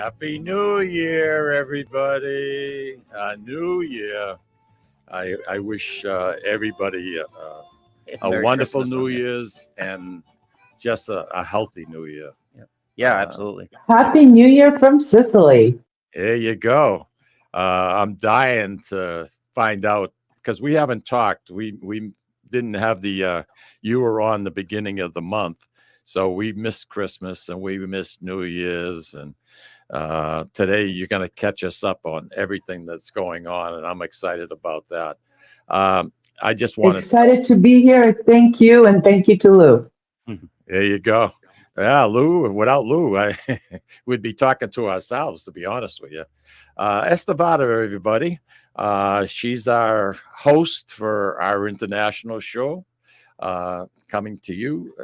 Happy New Year, everybody. New Year. I wish everybody a Merry wonderful Christmas New on you. Year's and just a healthy New Year. Yeah, Uh, absolutely. Happy New Year from Sicily. There you go. I'm dying to find out because we haven't talked. We didn't have the you were on the beginning of the month, so we missed Christmas and we missed New Year's, and today you're going to catch us up on everything that's going on, and I'm excited about that. I just want Excited to be here. Thank you, and thank you to Lou. There you go. Yeah, Lou. Without Lou, we'd be talking to ourselves, to be honest with you. Eszter Vajda, everybody. She's our host for our international show, coming to you.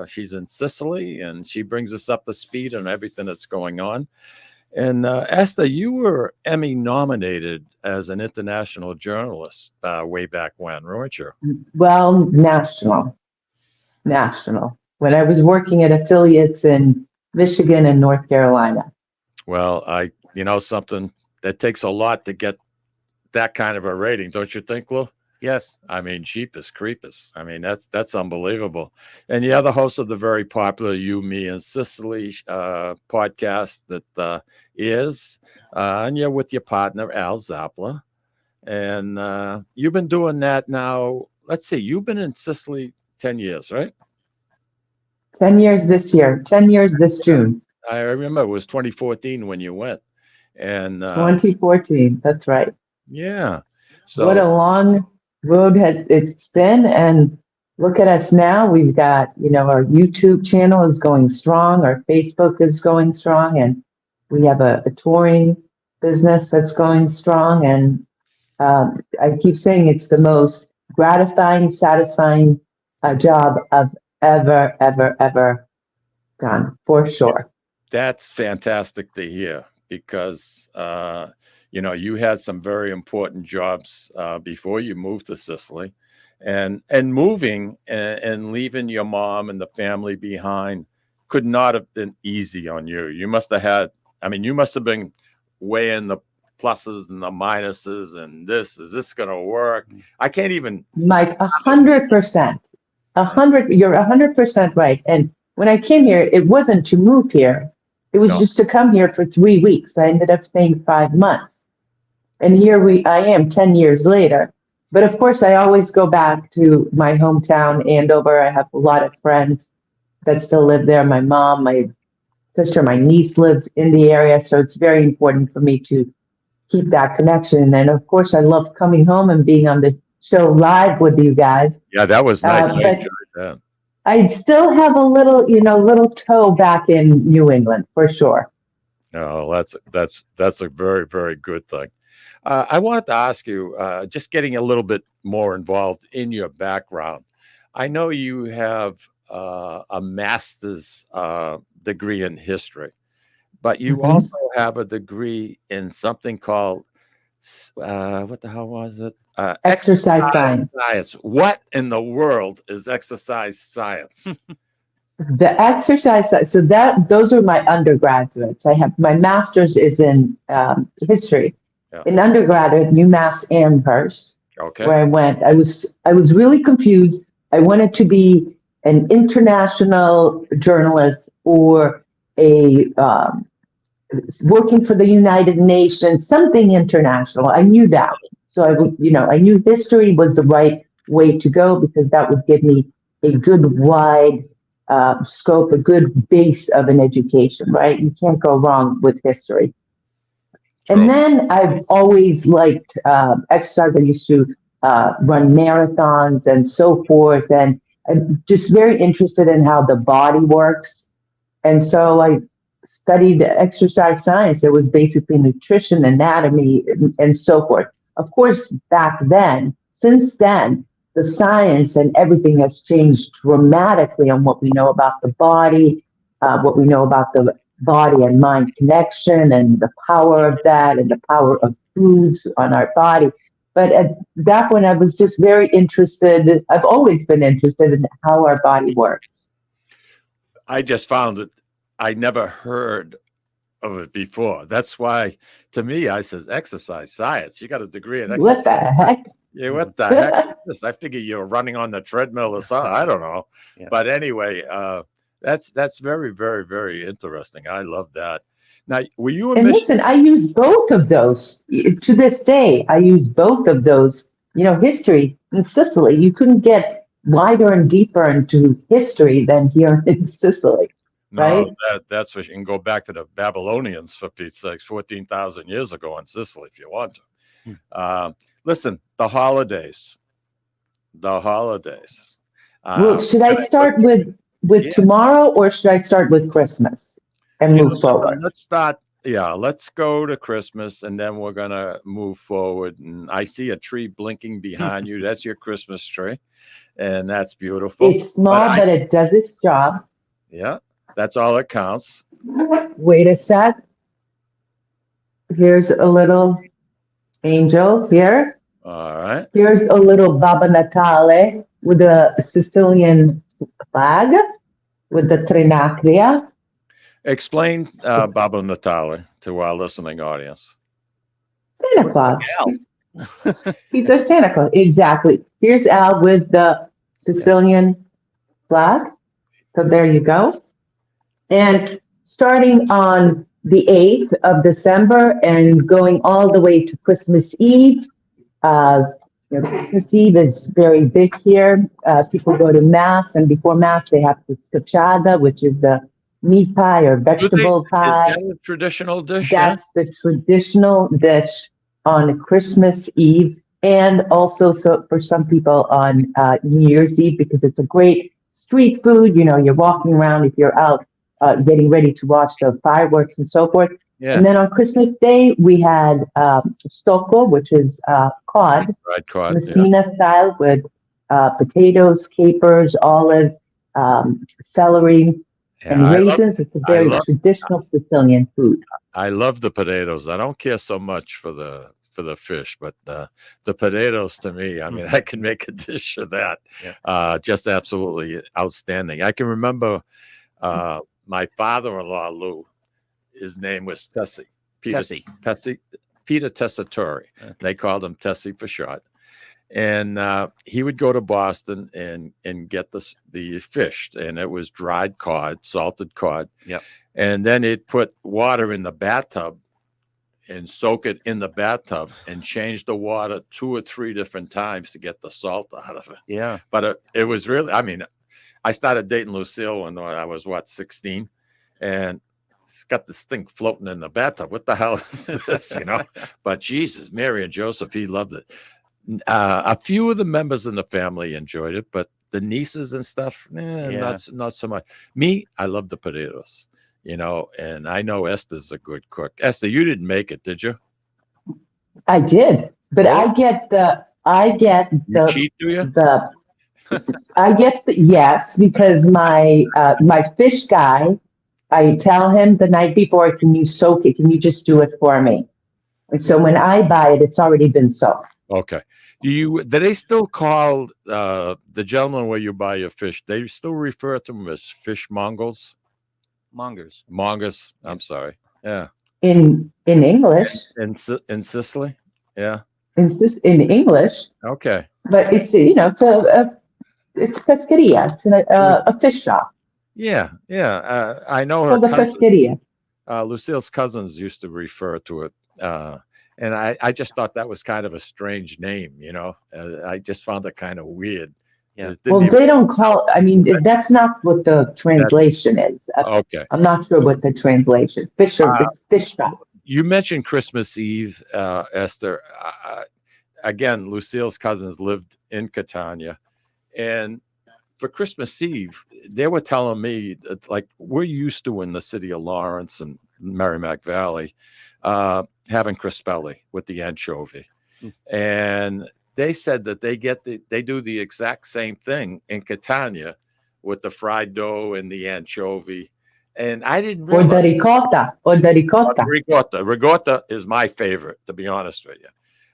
She's in Sicily, and she brings us up to speed on everything that's going on. And Eszter, you were Emmy nominated as an international journalist way back when, weren't you? Well, national. When I was working at affiliates in Michigan and North Carolina. Well, you know something, that takes a lot to get that kind of a rating, don't you think, Lou? Yes. I mean, Jeepers Creepers. I mean, that's unbelievable. And you're the host of the very popular You, Me, and Sicily podcast that is, and you're with your partner, Al Zappler. And you've been doing that now. Let's see, you've been in Sicily 10 years, right? 10 years this year. 10 years this June. I remember it was 2014 when you went. And 2014. That's right. yeah. What a So long road it's been, and look at us now. We've got, our YouTube channel is going strong, our Facebook is going strong, and we have a touring business that's going strong. And I keep saying it's the most gratifying, satisfying job I've ever done, for sure. that's fantastic to hear because you had some very important jobs before you moved to Sicily, and moving and leaving your mom and the family behind could not have been easy on you. You must have had, I mean, you must have been weighing the pluses and the minuses, and is this going to work? I can't even. Mike, 100%. You're 100% right. And when I came here, it wasn't to move here. It was No. just to come here for 3 weeks. I ended up staying 5 months. And here I am 10 years later. But of course, I always go back to my hometown, Andover. I have a lot of friends that still live there. My mom, my sister, my niece live in the area. So it's very important for me to keep that connection. And of course, I love coming home and being on the show live with you guys. Yeah, that was nice. I But enjoyed that. I still have a little toe back in New England for sure. No, that's a very, very good thing. I wanted to ask you, just getting a little bit more involved in your background. I know you have a master's degree in history, but you Mhm. also have a degree in something called what the hell was it? Exercise science. Science. What in the world is exercise science? The exercise science. So those are my undergraduates. I have my master's is in history. Yeah. In undergrad at UMass Amherst, Okay. where I went. I was really confused. I wanted to be an international journalist or a working for the United Nations, something international. I knew that. So I knew history was the right way to go because that would give me a good wide scope, a good base of an education, right? You can't go wrong with history. True. And then I've always liked exercise. I used to run marathons and so forth. And I'm just very interested in how the body works. And so I studied exercise science. It was basically nutrition, anatomy, and so forth. Of course, back then, since then, the science and everything has changed dramatically on what we know about the body, what we know about the body and mind connection and the power of that and the power of foods on our body. But at that point, I was just very interested. I've always been interested in how our body works. I just found that I never heard of it before. That's why, to me, I says exercise science. You got a degree in What exercise. the heck? Yeah, what the heck is this? I figure you're running on the treadmill or something. I don't know. Yeah. But anyway, that's very, very, very interesting. I love that. Now, were you a And listen, I use both of those to this day. I use both of those. History in Sicily, you couldn't get wider and deeper into history than here in Sicily, right? No, that's for you can go back to the Babylonians for Pete's sakes, 14,000 years ago in Sicily if you want to. Listen, the holidays. Well, should I start with tomorrow, or should I start with Christmas and move forward? Let's start. Yeah, let's go to Christmas, and then we're gonna move forward. And I see a tree blinking behind you. That's your Christmas tree, and that's beautiful. It's small, but it does its job. Yeah, that's all that counts. Wait a sec. Here's a little angel here. All right. Here's a little Babbo Natale with a Sicilian flag with the trinacria. Explain Babbo Natale to our listening audience. Santa Claus. He's a Santa Claus. Exactly. Here's Al with the Sicilian flag. So there you go. And starting on the 8th of December and going all the way to Christmas Eve. Christmas Eve is very big here. People go to Mass, and before Mass, they have the scacciata, which is the meat pie or vegetable pie. Is that a traditional dish? That's the traditional dish on Christmas Eve, and also for some people on New Year's Eve, because it's a great street food. You're walking around if you're out getting ready to watch the fireworks and so forth. Yeah. And then on Christmas Day, we had stocco, which is cod, fried cod, Messina style, with potatoes, capers, olives, celery, and raisins. It's a very traditional Sicilian food. I love the potatoes. I don't care so much for the fish, but the potatoes, to me, I mean, I can make a dish of that. Yeah. Just absolutely outstanding. I can remember my father-in-law, Lou, his name was Tessie. Peter Tessitore. Okay. They called him Tessie for short. And he would go to Boston and get the fish, and it was dried cod, salted cod. Yep. And then he'd put water in the bathtub and soak it in the bathtub and change the water 2 or 3 different times to get the salt out of it. Yeah. But it was really, I mean, I started dating Lucille when I was 16, and it's got this thing floating in the bathtub. What the hell is this? But Jesus, Mary and Joseph, he loved it. A few of the members in the family enjoyed it, but the nieces and stuff, not so much. Me, I love the potatoes, and I know Esther's a good cook. Esther, you didn't make it, did you? I did, but I get the You cheat, do you? Yes, because my fish guy, I tell him the night before, can you soak it? Can you just do it for me? And so when I buy it, it's already been soaked. Okay. Do they still call the gentleman where you buy your fish? They still refer to them as fishmongers? Mongers. I'm sorry. Yeah. In English. In Sicily. Yeah. In English. Okay. But it's it's pescheria. It's a fish shop. Yeah. I know her. The pescheria. Lucille's cousins used to refer to it. And I just thought that was kind of a strange name, I just found it kind of weird. Yeah. They don't call, that's not what the translation is. Okay. I'm not sure what the translation, fish shop. You mentioned Christmas Eve, Esther. Again, Lucille's cousins lived in Catania. And for Christmas Eve, they were telling me that, like, we're used to in the city of Lawrence and Merrimack Valley, having crispelli with the anchovy. And they said that they do the exact same thing in Catania with the fried dough and the anchovy. And I didn't realize. Or the ricotta. Ricotta is my favorite, to be honest with you.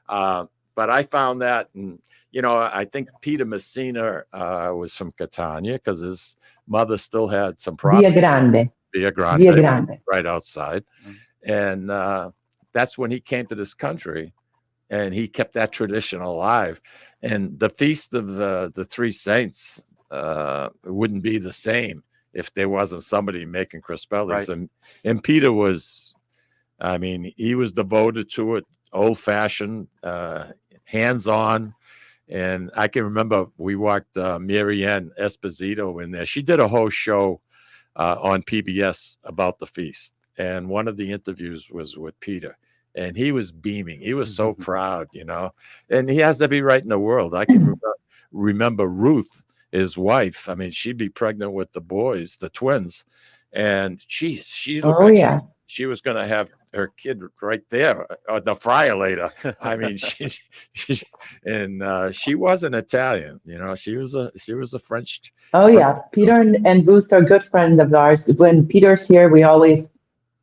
But I found that, and I think Peter Messina was from Catania because his mother still had some property. Via Grande. Via Grande. Right outside. and that's when he came to this country, and he kept that tradition alive. And the Feast of the Three Saints wouldn't be the same if there wasn't somebody making crispelis. Right. And Peter was, I mean, he was devoted to it, old fashioned, hands on. And I can remember we walked Mary Ann Esposito in there. She did a whole show on PBS about the feast. And one of the interviews was with Peter. And he was beaming. He was so proud, you know. And he has every right in the world. I can remember Ruth, his wife. I mean, she'd be pregnant with the boys, the twins. And she looked like she was going to have her kid right there, the friar later. I mean, she wasn't Italian, you know. She was a French. Oh yeah, Peter and Ruth are good friends of ours. When Peter's here, we always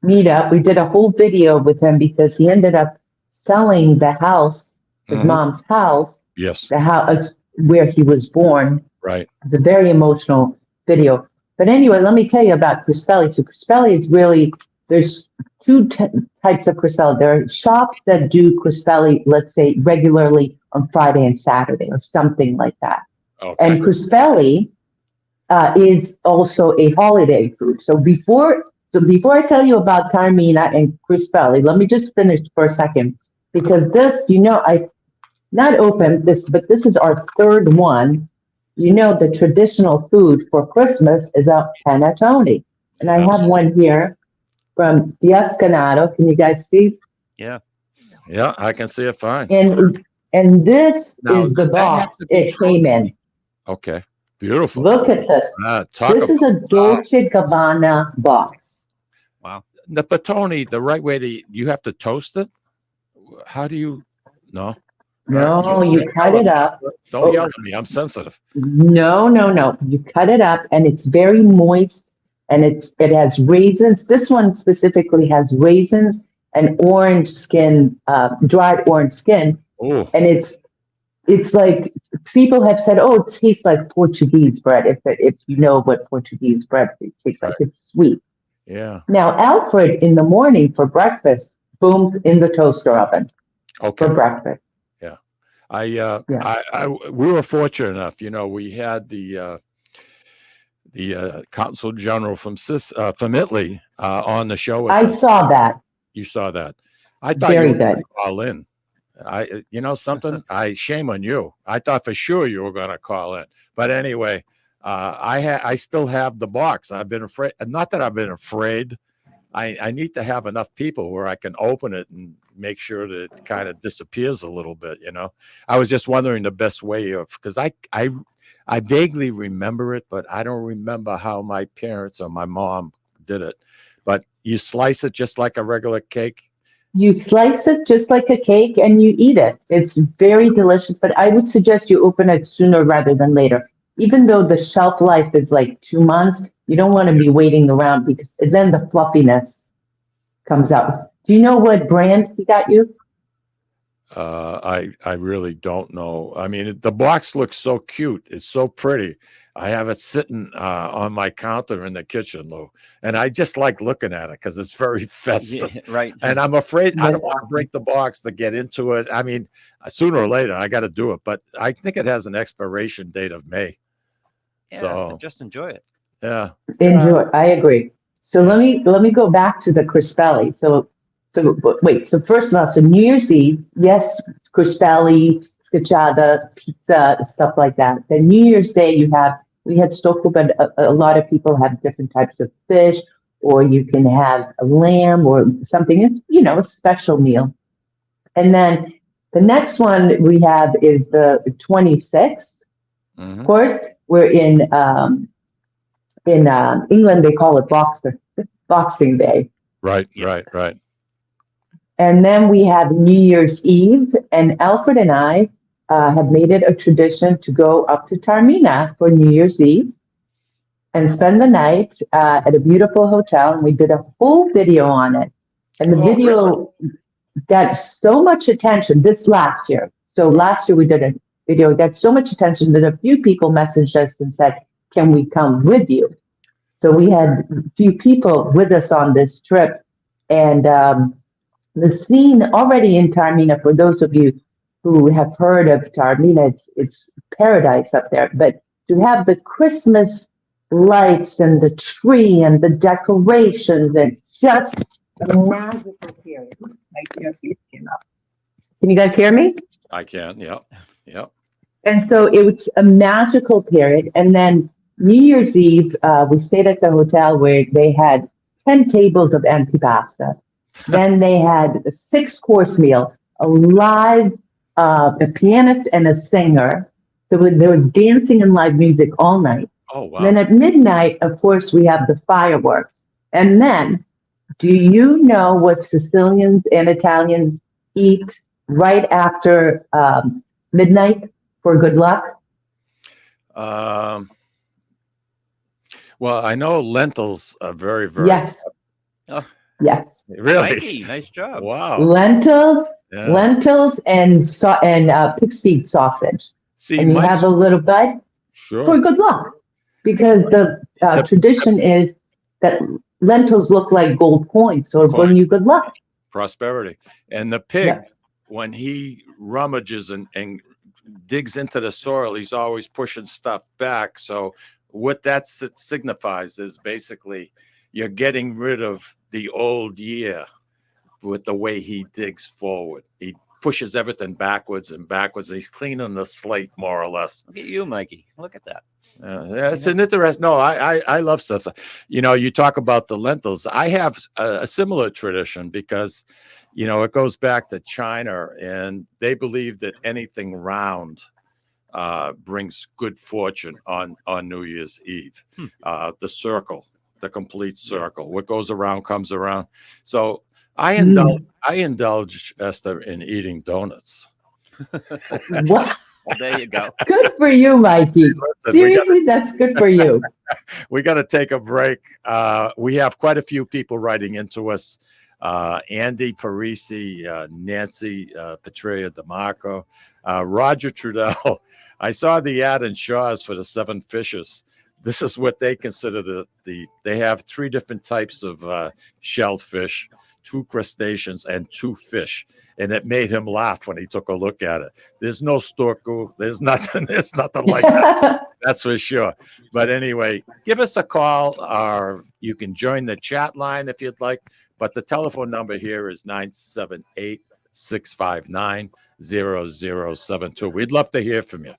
meet up. We did a whole video with him because he ended up selling the house, his mom's house. Yes, the house where he was born. Right. It's a very emotional video. But anyway, let me tell you about crispetti. So crispetti is really, there's two types of crispetti. There are shops that do crispetti, let's say, regularly on Friday and Saturday or something like that. Okay. And crispetti is also a holiday food. So before I tell you about Taormina and crispetti, let me just finish for a second, because this, you know, I not opened this, but this is our third one. You know, the traditional food for Christmas is a panettone. And I have one here from Biascanato. Can you guys see? Yeah. Yeah, I can see it fine. And this Now, is the does that have box to be it came in. Okay. Beautiful. Look at this. This is a Dolce Gabbana box. Wow. The panettone, the right way to, you have to toast it? How do you, no? No, you cut it up. Don't yell at me. I'm sensitive. No. You cut it up, and it's very moist, and it has raisins. This one specifically has raisins and orange skin, dried orange skin. Oh. And it's like, people have said, oh, it tastes like Portuguese bread. If you know what Portuguese bread tastes like, it's sweet. Yeah. Now, Alfred in the morning for breakfast, boom, in the toaster oven for breakfast. We were fortunate enough, you know, we had the consul general from Italy on the show. I saw that. You saw that. I thought Very you were good. going to call in. You know something? Shame on you. I thought for sure you were going to call in. But anyway, I still have the box. I've been afraid. Not that I've been afraid. I need to have enough people where I can open it and make sure that it kind of disappears a little bit, you know. I was just wondering the best way of, because I vaguely remember it, but I don't remember how my parents or my mom did it. But you slice it just like a regular cake. You slice it just like a cake and you eat it. It's very delicious, but I would suggest you open it sooner rather than later. Even though the shelf life is like 2 months, you don't want to be waiting around, because then the fluffiness comes out. Do you know what brand he got you? I really don't know. I mean, the box looks so cute. It's so pretty. I have it sitting on my counter in the kitchen, Lou, and I just like looking at it because it's very festive. Yeah, right. And I'm afraid I don't want to break the box to get into it. I mean, sooner or later I got to do it, but I think it has an expiration date of May. Yeah, so just enjoy it. Yeah. Enjoy. I agree. So let me go back to the crispetti. So wait. So first of all, so New Year's Eve, yes, crispetti, scacciata, pizza, stuff like that. Then New Year's Day, we had stocco, but a lot of people have different types of fish, or you can have a lamb or something. It's, you know, a special meal. And then the next one we have is the 26th. Mm-hmm. Of course, we're in England, they call it Boxing Day. Right. And then we have New Year's Eve, and Alfred and I have made it a tradition to go up to Taormina for New Year's Eve and spend the night at a beautiful hotel. And we did a whole video on it. And the video got so much attention this last year. So last year we did a video, got so much attention that a few people messaged us and said, can we come with you? So we had a few people with us on this trip. And the scene already in Taormina, for those of you who have heard of Taormina, it's paradise up there. But to have the Christmas lights and the tree and the decorations, and just a magical period. Can you guys hear me? I can. Yep. Yep. And so it was a magical period. And then New Year's Eve, we stayed at the hotel where they had 10 tables of antipasta. Then they had a 6-course meal, a live, a pianist and a singer. So there was dancing and live music all night. Oh, wow. Then at midnight, of course, we have the fireworks. And then, do you know what Sicilians and Italians eat right after midnight for good luck? Well, I know lentils are very, very. Yes. Oh, Yes. Really? Mikey, nice job. Wow. Lentils, Yeah. lentils, and pig's feet sausage. See, And you Mike's- have a little bite for sure. good luck, because the tradition is that lentils look like gold coins, so it'll bring you good luck. Prosperity. And the pig, Yeah. when he rummages and digs into the soil, he's always pushing stuff back. So what that signifies is basically you're getting rid of the old year with the way he digs forward. He pushes everything backwards and backwards. He's cleaning the slate more or less. Look at you, Mikey. Look at that. Yeah, it's an interest. No, I love stuff. You know, you talk about the lentils. I have a similar tradition because, you know, it goes back to China, and they believe that anything round brings good fortune on New Year's Eve. The circle, the complete circle. What goes around comes around. So I indulge Esther in eating donuts. What? Well, there you go. Good for you, Mikey. Seriously, that's good for you. We got to take a break. We have quite a few people writing into us. Andy Parisi, Nancy Petrea DeMarco, Roger Trudell. I saw the ad in Shaw's for the 7 fishes. This is what they consider they have 3 different types of shellfish, 2 crustaceans, and 2 fish. And it made him laugh when he took a look at it. There's no storku. There's nothing like that. That's for sure. But anyway, give us a call, or you can join the chat line if you'd like. But the telephone number here is 978-659-0072. We'd love to hear from you.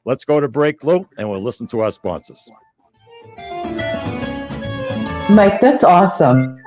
Let's go to break, Lou, and we'll listen to our sponsors. Mike, that's awesome.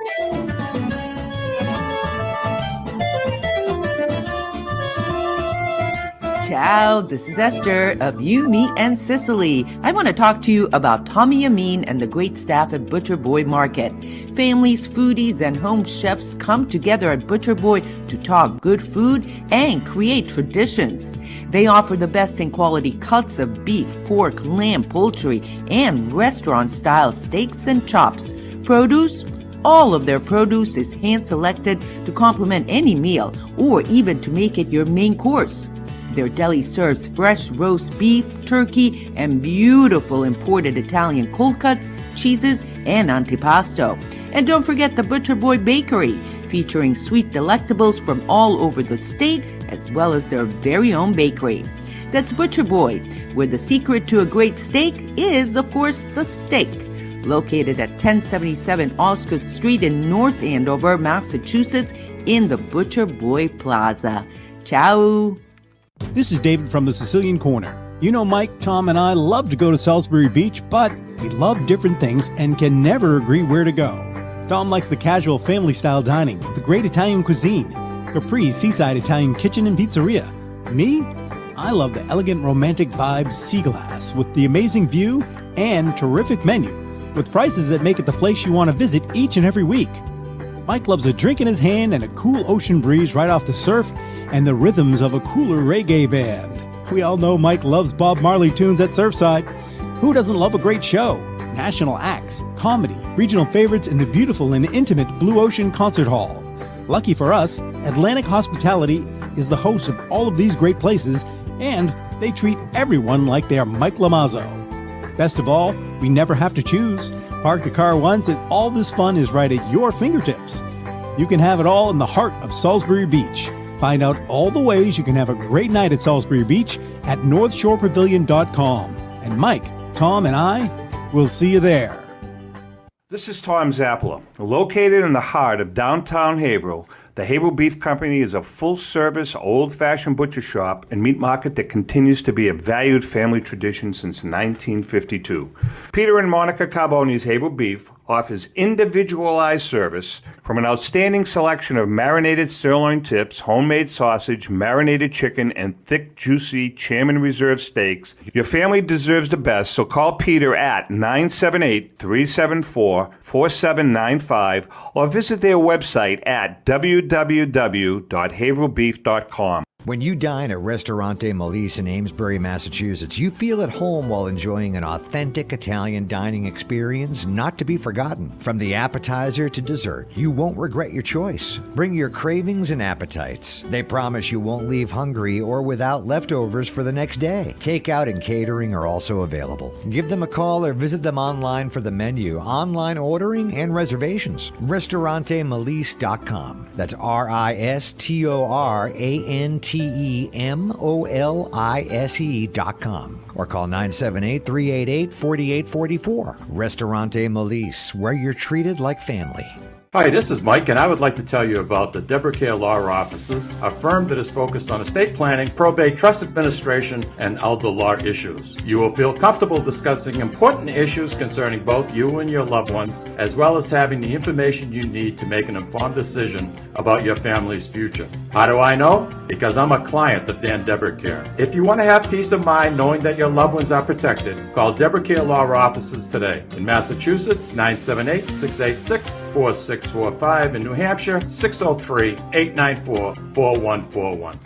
Ciao, this is Eszter of You, Me, and Sicily. I want to talk to you about Tommy Amin and the great staff at Butcher Boy Market. Families, foodies, and home chefs come together at Butcher Boy to talk good food and create traditions. They offer the best in quality cuts of beef, pork, lamb, poultry, and restaurant-style steaks and chops. Produce? All of their produce is hand-selected to complement any meal or even to make it your main course. Their deli serves fresh roast beef, turkey, and beautiful imported Italian cold cuts, cheeses, and antipasto. And don't forget the Butcher Boy Bakery, featuring sweet delectables from all over the state, as well as their very own bakery. That's Butcher Boy, where the secret to a great steak is, of course, the steak. Located at 1077 Osgood Street in North Andover, Massachusetts, in the Butcher Boy Plaza. Ciao! This is David from the Sicilian Corner. You know, Mike, Tom, and I love to go to Salisbury Beach, but we love different things and can never agree where to go. Tom likes the casual family-style dining with the great Italian cuisine, Capri's seaside Italian kitchen and pizzeria. Me? I love the elegant romantic vibes Sea Glass with the amazing view and terrific menu, with prices that make it the place you want to visit each and every week. Mike loves a drink in his hand and a cool ocean breeze right off the surf and the rhythms of a cooler reggae band. We all know Mike loves Bob Marley tunes at Surfside. Who doesn't love a great show? National acts, comedy, regional favorites in the beautiful and intimate Blue Ocean Concert Hall. Lucky for us, Atlantic Hospitality is the host of all of these great places, and they treat everyone like they are Mike Lamazzo. Best of all, we never have to choose. Park the car once and all this fun is right at your fingertips. You can have it all in the heart of Salisbury Beach. Find out all the ways you can have a great night at Salisbury Beach at northshorepavilion.com. And Mike, Tom, and I will see you there. This is Tom Zappala. Located in the heart of downtown Haverhill, the Haverhill Beef Company is a full-service, old-fashioned butcher shop and meat market that continues to be a valued family tradition since 1952. Peter and Monica Carboni's Haverhill Beef offers individualized service from an outstanding selection of marinated sirloin tips, homemade sausage, marinated chicken, and thick, juicy Chairman Reserve steaks. Your family deserves the best, so call Peter at 978-374-4795 or visit their website at www.haverhillbeef.com. When you dine at Ristorante Melisse in Amesbury, Massachusetts, you feel at home while enjoying an authentic Italian dining experience not to be forgotten. From the appetizer to dessert, you won't regret your choice. Bring your cravings and appetites. They promise you won't leave hungry or without leftovers for the next day. Takeout and catering are also available. Give them a call or visit them online for the menu, online ordering, and reservations. RistoranteMelisse.com. That's RistoranteMolise.com or call 978-388-4844. Ristorante Melisse, where you're treated like family. Hi, this is Mike, and I would like to tell you about the Deborah Care Law Offices, a firm that is focused on estate planning, probate, trust administration, and elder law issues. You will feel comfortable discussing important issues concerning both you and your loved ones, as well as having the information you need to make an informed decision about your family's future. How do I know? Because I'm a client of Dan Deborah Care. If you want to have peace of mind knowing that your loved ones are protected, call Deborah Care Law Offices today. In Massachusetts, 978-686-4645. In New Hampshire, 603-894-4141.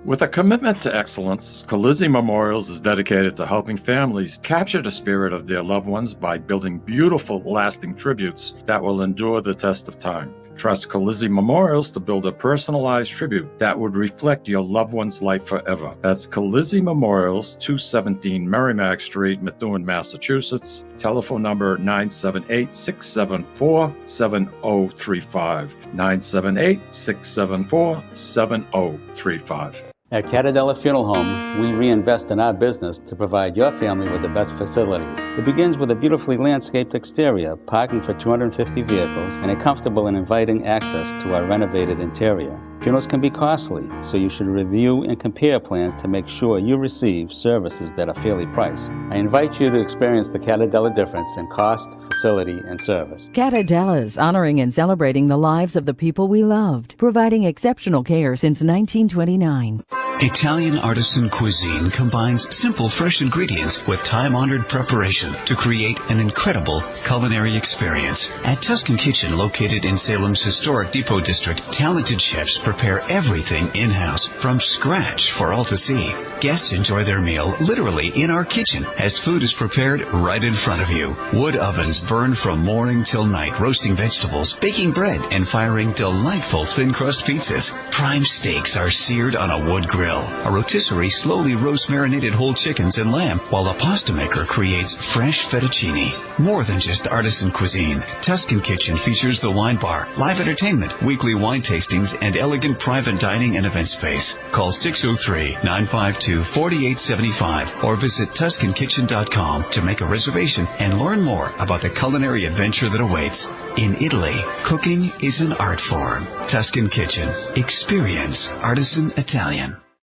With a commitment to excellence, Colizzi Memorials is dedicated to helping families capture the spirit of their loved ones by building beautiful, lasting tributes that will endure the test of time. Trust Colizzi Memorials to build a personalized tribute that would reflect your loved one's life forever. That's Colizzi Memorials, 217 Merrimack Street, Methuen, Massachusetts. Telephone number 978-674-7035. 978-674-7035. At Catadella Funeral Home, we reinvest in our business to provide your family with the best facilities. It begins with a beautifully landscaped exterior, parking for 250 vehicles, and a comfortable and inviting access to our renovated interior. Funerals can be costly, so you should review and compare plans to make sure you receive services that are fairly priced. I invite you to experience the Catadella difference in cost, facility, and service. Catadella's honoring and celebrating the lives of the people we loved, providing exceptional care since 1929. Italian artisan cuisine combines simple, fresh ingredients with time-honored preparation to create an incredible culinary experience. At Tuscan Kitchen, located in Salem's historic Depot District, talented chefs prepare everything in-house from scratch for all to see. Guests enjoy their meal literally in our kitchen as food is prepared right in front of you. Wood ovens burn from morning till night, roasting vegetables, baking bread, and firing delightful thin-crust pizzas. Prime steaks are seared on a wood grill. A rotisserie slowly roasts marinated whole chickens and lamb, while a pasta maker creates fresh fettuccine. More than just artisan cuisine, Tuscan Kitchen features the wine bar, live entertainment, weekly wine tastings, and elegant private dining and event space. Call 603-952-4875 or visit TuscanKitchen.com to make a reservation and learn more about the culinary adventure that awaits. In Italy, cooking is an art form. Tuscan Kitchen. Experience artisan Italian.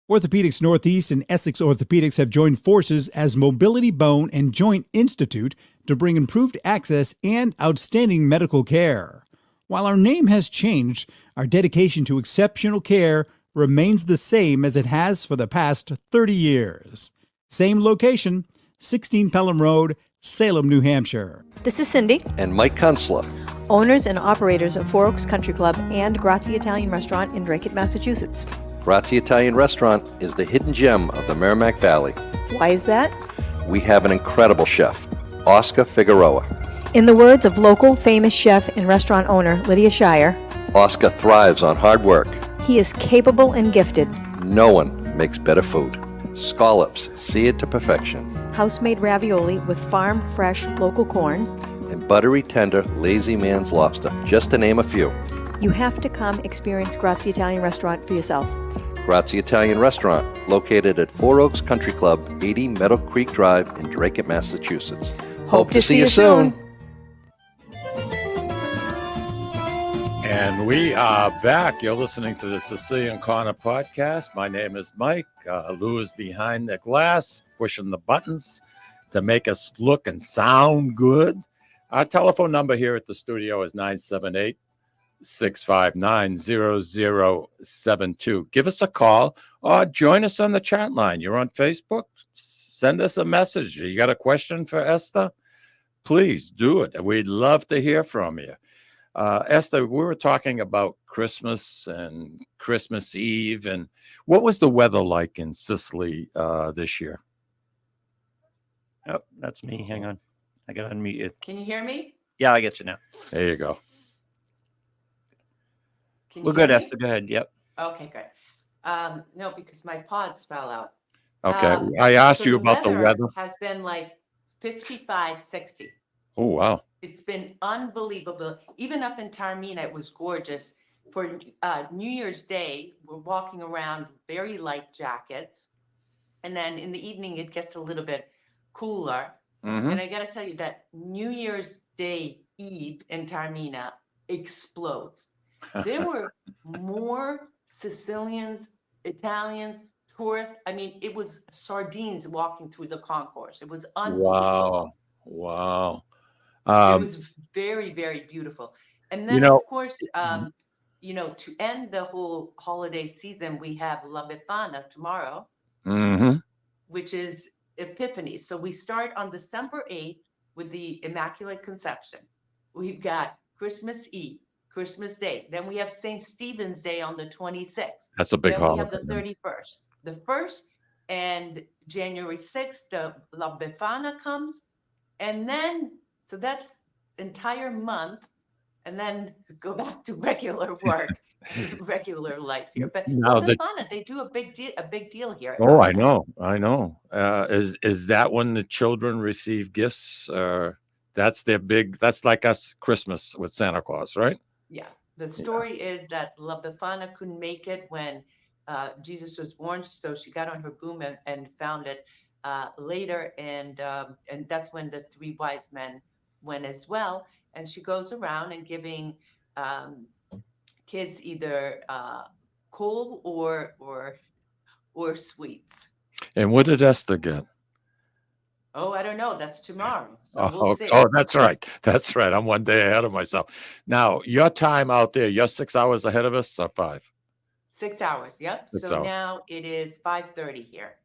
Orthopedics Northeast and Essex Orthopedics have joined forces as Mobility Bone and Joint Institute to bring improved access and outstanding medical care. While our name has changed, our dedication to exceptional care remains the same as it has for the past 30 years. Same location, 16 Pelham Road, Salem, New Hampshire. This is Cindy. And Mike Kunstler, owners and operators of Four Oaks Country Club and Grazie Italian Restaurant in Drake, Massachusetts. Grazie Italian Restaurant is the hidden gem of the Merrimack Valley. Why is that? We have an incredible chef, Oscar Figueroa. In the words of local famous chef and restaurant owner Lydia Shire, Oscar thrives on hard work. He is capable and gifted. No one makes better food. Scallops, seared to perfection. House-made ravioli with farm-fresh local corn. And buttery, tender, lazy man's lobster, just to name a few. You have to come experience Grazie Italian Restaurant for yourself. Grazie Italian Restaurant, located at Four Oaks Country Club, 80 Meadow Creek Drive in Drake, Massachusetts. Hope to see you soon. And we are back. You're listening to the Sicilian Corner podcast. My name is Mike. Lou is behind the glass, pushing the buttons to make us look and sound good. Our telephone number here at the studio is 978-659-0072. Give us a call or join us on the chat line. You're on Facebook. Send us a message. You got a question for Eszter? Please do it. We'd love to hear from you. Eszter, we were talking about Christmas and Christmas Eve, and what was the weather like in Sicily this year? Oh, that's me. Hang on. I got unmuted. Can you hear me? Yeah, I get you now. There you go. We're good, Eszter. Go ahead. Yep. Okay, good. No, because my pods fell out. Okay. I asked So you about the weather. has been like 55, 60. Oh, wow. It's been unbelievable. Even up in Taormina, it was gorgeous. For New Year's Day, we're walking around very light jackets. And then in the evening, it gets a little bit cooler. Mm-hmm. And I got to tell you that New Year's Day Eve in Taormina explodes. There were more Sicilians, Italians, tourists. I mean, it was sardines walking through the concourse. It was unbelievable. Wow. It was very, very beautiful. And then, of course, to end the whole holiday season, we have La Befana tomorrow, Mm-hmm. which is Epiphany. So we start on December 8th with the Immaculate Conception. We've got Christmas Eve, Christmas Day. Then we have St. Stephen's Day on the 26th. That's a big then holiday. We have the 31st. The 1st and January 6th, the La Befana comes. And then, so that's entire month. And then go back to regular work, regular life here. But Now La Befana, they do a big deal here. Oh, I know. Is that when the children receive gifts? That's their big, that's like us Christmas with Santa Claus, right? Yeah. The story is that La Befana couldn't make it when Jesus was born. So she got on her boom and found it later. And that's when the three wise men went as well. And she goes around and giving kids either coal or sweets. And what did Eszter get? Oh, I don't know. That's tomorrow. So we'll see. Oh, that's right. That's right. I'm one day ahead of myself. Now, your time out there, you're 6 hours ahead of us or 5? 6 hours. Yep. 6 so hours. Now it is 5:30 here.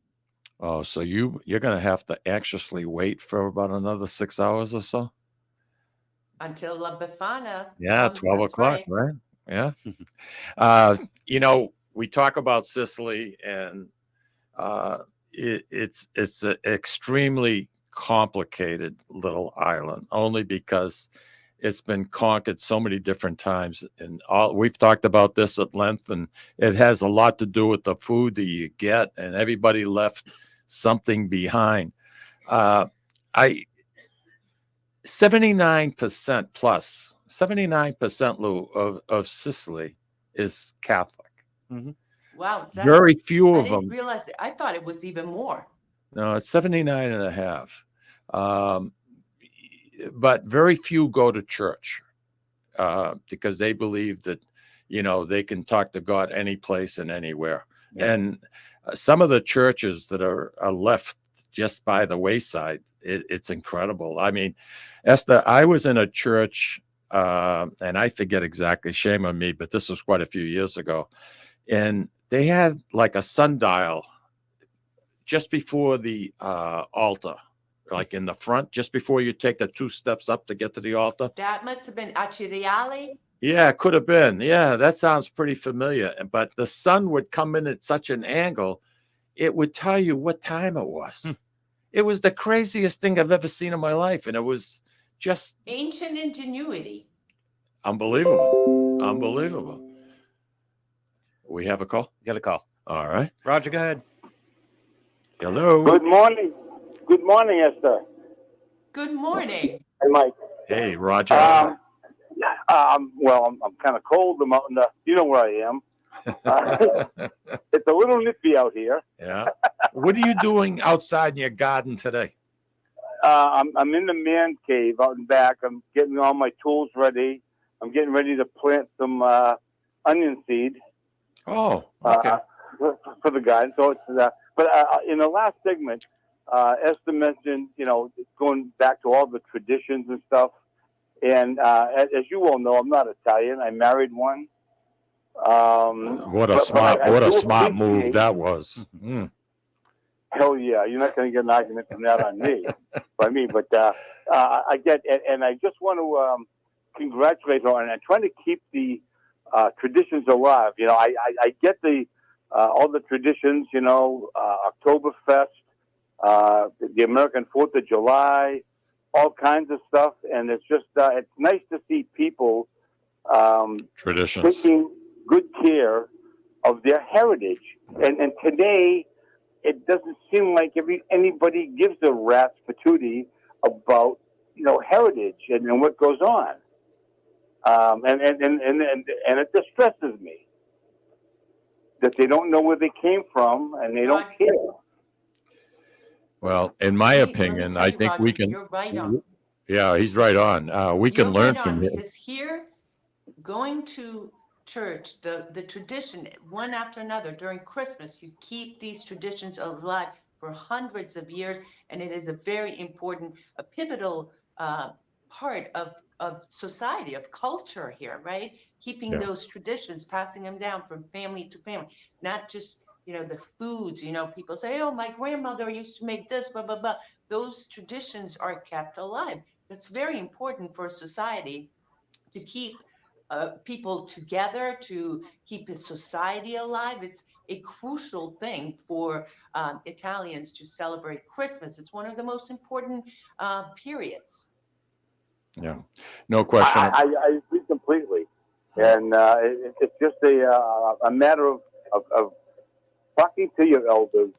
Oh, so you're going to have to anxiously wait for about another 6 hours or so? Until La Befana. Yeah, comes, 12 that's o'clock, right? Yeah. We talk about Sicily, and it's an extremely complicated little island, only because it's been conquered so many different times. And we've talked about this at length, and it has a lot to do with the food that you get, and everybody left something behind. 79% plus, 79%, Lou, of Sicily is Catholic. Mm-hmm. Wow. Very few I of didn't them. realize that. I thought it was even more. No, it's 79 and a half. But very few go to church because they believe that, they can talk to God any place and anywhere. Yeah. And some of the churches that are left just by the wayside, it's incredible. I mean, Eszter, I was in a church, and I forget exactly, shame on me, but this was quite a few years ago. And they had like a sundial just before the altar, like in the front, just before you take the 2 steps up to get to the altar. That must have been Aciriale. Yeah, it could have been. Yeah, that sounds pretty familiar. But the sun would come in at such an angle, it would tell you what time it was. It was the craziest thing I've ever seen in my life. And it was just ancient ingenuity. Unbelievable. Unbelievable. We have a call? You got a call. All right. Roger, go ahead. Hello. Good morning. Good morning, Eszter. Good morning. Hey, Mike. Hey, Roger. I'm kind of cold. I'm out in the, you know where I am. It's a little nippy out here. Yeah. What are you doing outside in your garden today? I'm in the man cave out and back. I'm getting all my tools ready. I'm getting ready to plant some onion seed. Oh, okay. For the garden. So it's but in the last segment, Eszter mentioned, going back to all the traditions and stuff. And as you all know, I'm not Italian. I married one. What a smart move that was. Mm. Hell yeah, you're not going to get an argument from that on me, by me. But I get, and I just want to congratulate her, and I'm trying to keep the traditions alive. I get the all the traditions. Oktoberfest, the American 4th of July, all kinds of stuff, and it's just it's nice to see people traditions taking good care of their heritage. And today, it doesn't seem like anybody gives a rat's patootie about heritage and what goes on. And it distresses me that they don't know where they came from and they don't care. Well, in my opinion, I think we can. You're right on. Yeah, he's right on. We can learn from him. Because here, going to church, the tradition, one after another, during Christmas, you keep these traditions alive for hundreds of years, and it is a very important, a pivotal part of society, of culture here, right? Keeping those traditions, passing them down from family to family, not just the foods. People say, oh, my grandmother used to make this, blah blah blah. Those traditions are kept alive. It's very important for society to keep people together, to keep a society alive. It's a crucial thing for Italians to celebrate Christmas. It's one of the most important periods. Yeah, no question. I agree completely, and it's just a matter of talking to your elders,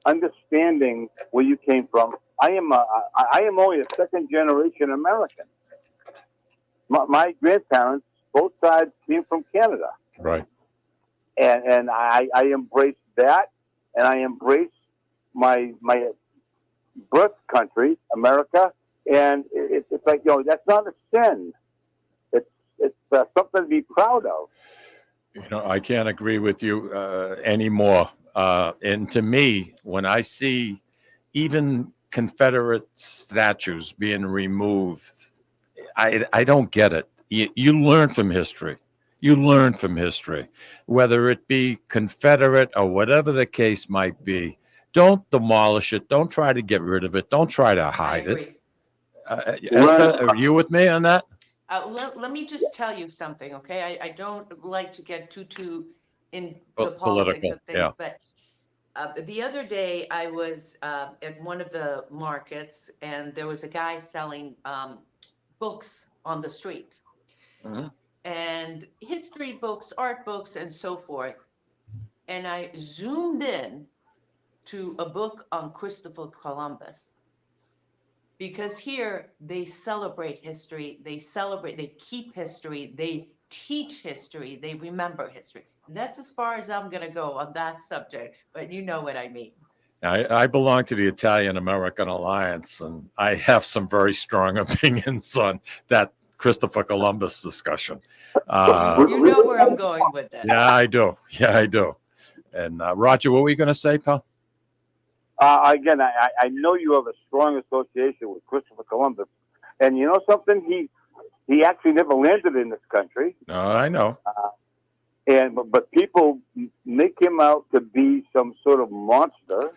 understanding where you came from. I am only a second generation American. My grandparents, both sides, came from Canada. Right. And I embrace that, and I embrace my birth country, America. And it's like, that's not a sin. It's something to be proud of. I can't agree with you anymore. And to me, when I see even Confederate statues being removed, I don't get it. You learn from history. You learn from history, whether it be Confederate or whatever the case might be. Don't demolish it. Don't try to get rid of it. Don't try to hide it. Eszter, are you with me on that? Let me just tell you something, okay? I don't like to get too in the politics of things, but the other day I was at one of the markets, and there was a guy selling books on the street. Mm-hmm. And history books, art books, and so forth. And I zoomed in to a book on Christopher Columbus. Because here they celebrate history, they keep history, they teach history, they remember history. And that's as far as I'm going to go on that subject, but you know what I mean. I belong to the Italian American Alliance, and I have some very strong opinions on that Christopher Columbus discussion. You know where I'm going with that. Yeah, I do. And Roger, what were you going to say, pal? Again, I know you have a strong association with Christopher Columbus, and you know something? He actually never landed in this country. No, I know. But people make him out to be some sort of monster,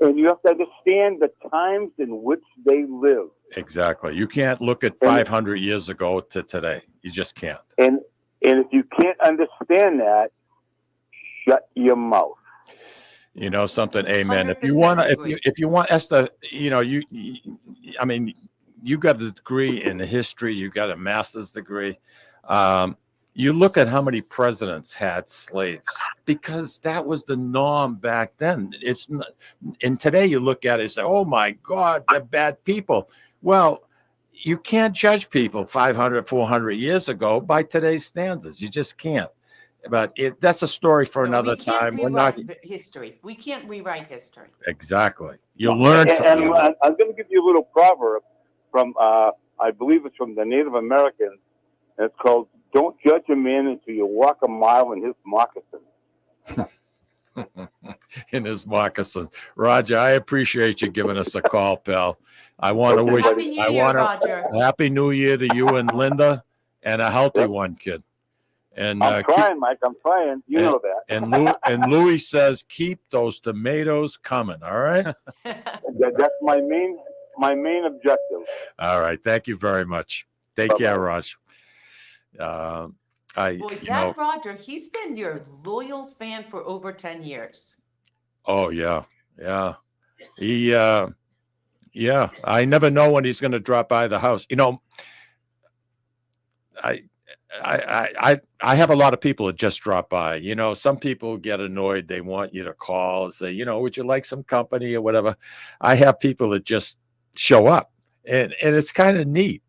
and you have to understand the times in which they live. Exactly. You can't look at 500 years ago to today. You just can't. And if you can't understand that, shut your mouth. You know something, amen. If you want Eszter, I mean, you got a degree in history, you got a master's degree. You look at how many presidents had slaves, because that was the norm back then. It's not, and today you look at it and say, oh my God, they're bad people. Well, you can't judge people 500, 400 years ago by today's standards. You just can't. But that's a story for No, another we can't time. We're not rewrite history. We can't rewrite history. exactly. You learn from And it. I'm going to give you a little proverb from, I believe it's from the Native Americans. And it's called, "Don't judge a man until you walk a mile in his moccasins." In his moccasins. Roger, I appreciate you giving us a call, pal. I want to wish Happy New Year, Roger. Happy New Year to you and Linda, and a healthy one, kid. And I'm trying, Mike. I'm trying. You know that. And Louis says, keep those tomatoes coming. All right. That's my main objective. All right. Thank you very much. Take care, Raj. Roger, he's been your loyal fan for over 10 years. Oh yeah. He I never know when he's going to drop by the house. I have a lot of people that just drop by. Some people get annoyed. They want you to call and say, would you like some company or whatever? I have people that just show up, and it's kind of neat.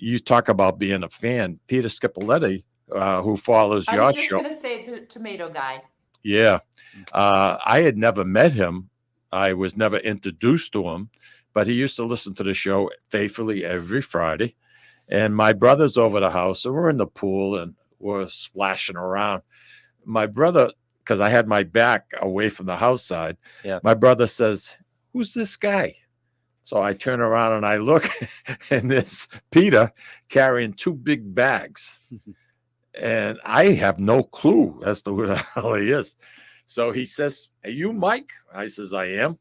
You talk about being a fan. Peter Scipoletti, who follows your show. I was just going to say the tomato guy. Yeah. I had never met him. I was never introduced to him, but he used to listen to the show faithfully every Friday. And my brother's over the house, and we're in the pool and we're splashing around. My brother, because I had my back away from the house side, my brother says, "Who's this guy?" So I turn around and I look, and there's Peter carrying 2 big bags. And I have no clue as to who the hell he is. So he says, "Are you Mike?" I says, "I am."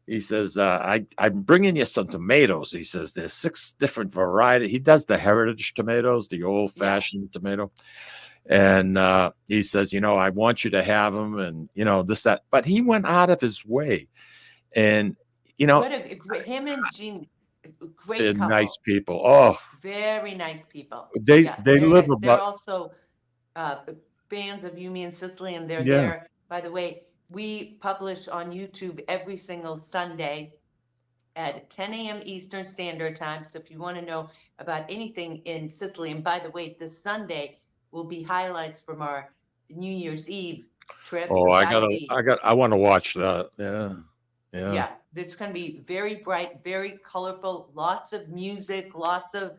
He says, I'm bringing you some tomatoes. He says, there's 6 different varieties. He does the heritage tomatoes, the old-fashioned tomato. And he says, I want you to have them and, this, that. But he went out of his way. And, Him and Jean, great couple. Nice people. Oh. Very nice people. They live nice. about. They're also fans of You, Me, and Sicily, and they're there. By the way, we publish on YouTube every single Sunday at 10 a.m. Eastern Standard Time. So if you want to know about anything in Sicily, and by the way, this Sunday will be highlights from our New Year's Eve trip. Oh, I want to watch that. Yeah. It's going to be very bright, very colorful, lots of music, lots of